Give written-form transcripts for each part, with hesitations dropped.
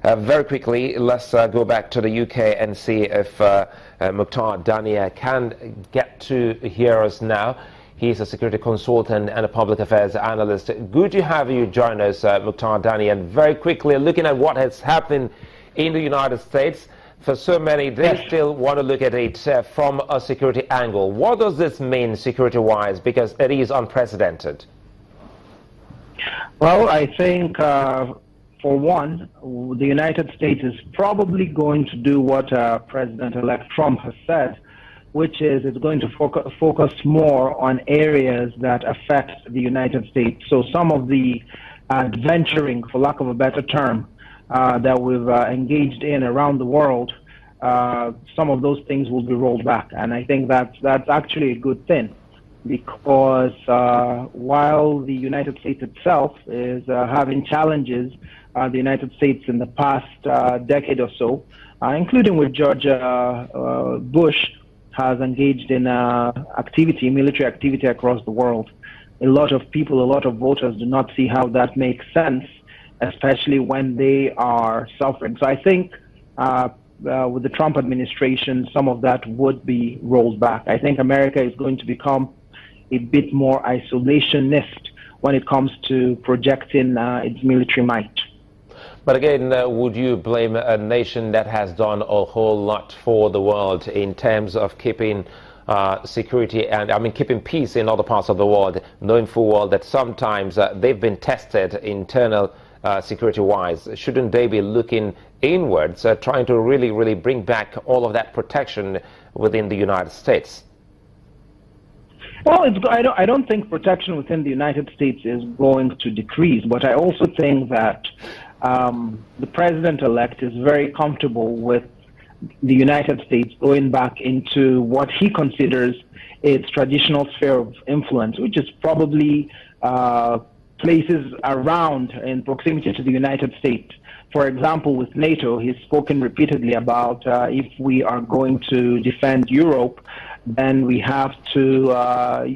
Very quickly, let's go back to the UK and see if Mukhtar Dania can get to hear us now. He's a security consultant and a public affairs analyst. Good to have you join us, Mukhtar Dania. And very quickly, looking at what has happened in the United States, for so many, they still want to look at it from a security angle. What does this mean security-wise? Because it is unprecedented. Well, I think, for one, the United States is probably going to do what President-elect Trump has said, which is it's going to focus more on areas that affect the United States. So some of the adventuring, for lack of a better term, that we've engaged in around the world, some of those things will be rolled back. And I think that's actually a good thing, because while the United States itself is having challenges, the United States in the past decade or so, including with George Bush, has engaged in military activity across the world. A lot of people, a lot of voters do not see how that makes sense, especially when they are suffering. So I think with the Trump administration, some of that would be rolled back. I think America is going to become a bit more isolationist when it comes to projecting its military might. But again, would you blame a nation that has done a whole lot for the world in terms of keeping security and, keeping peace in other parts of the world, knowing full well that sometimes they've been tested internal security-wise? Shouldn't they be looking inwards, trying to really bring back all of that protection within the United States? Well, I don't think protection within the United States is going to decrease, but I also think that the president-elect is very comfortable with the United States going back into what he considers its traditional sphere of influence, which is probably places around in proximity to the United States. For example, with NATO, he's spoken repeatedly about if we are going to defend Europe, then we have to,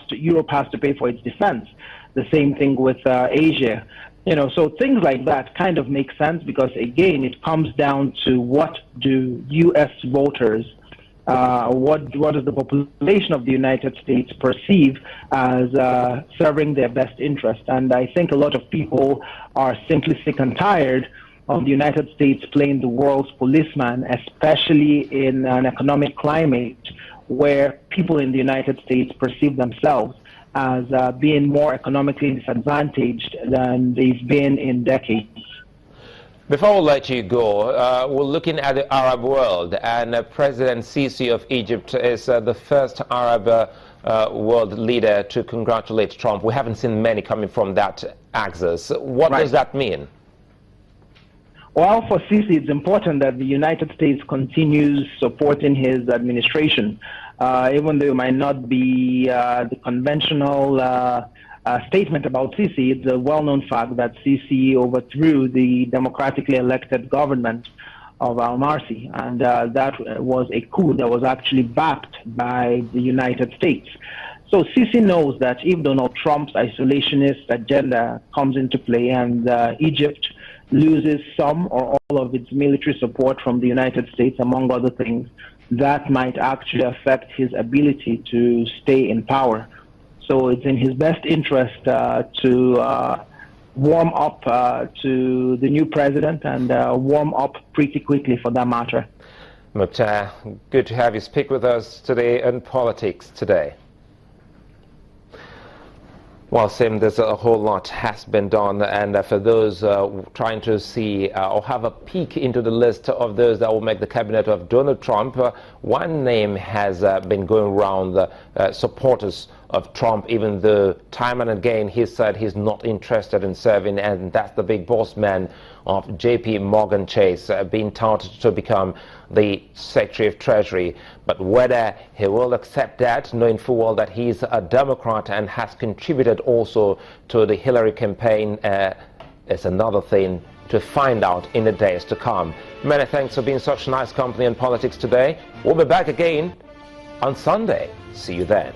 Europe has to pay for its defense. The same thing with Asia. So things like that kind of make sense, because again, it comes down to what do U.S. voters, what does the population of the United States perceive as serving their best interest? And I think a lot of people are simply sick and tired of the United States playing the world's policeman, especially in an economic climate where people in the United States perceive themselves as being more economically disadvantaged than they've been in decades. Before we let you go, we're looking at the Arab world, and President Sisi of Egypt is the first Arab world leader to congratulate Trump. We haven't seen many coming from that axis. What does that mean? Well, for Sisi, it's important that the United States continues supporting his administration, even though it might not be the conventional statement about Sisi. It's a well-known fact that Sisi overthrew the democratically elected government of al-Marsi, and that was a coup that was actually backed by the United States. So Sisi knows that if Donald Trump's isolationist agenda comes into play and Egypt loses some or all of its military support from the United States, among other things, that might actually affect his ability to stay in power. So it's in his best interest to warm up to the new president, and warm up pretty quickly for that matter. Mukhtar, good to have you speak with us today on Politics Today. Well, Sim, there's a whole lot has been done, and for those trying to see or have a peek into the list of those that will make the cabinet of Donald Trump, one name has been going around, supporters of Trump, even though time and again he said he's not interested in serving, and that's the big boss man of JP Morgan Chase, being touted to become the Secretary of Treasury. But whether he will accept that, knowing full well that he's a Democrat and has contributed also to the Hillary campaign, is another thing to find out in the days to come. Many thanks for being such nice company in Politics Today. We'll be back again on Sunday. See you then.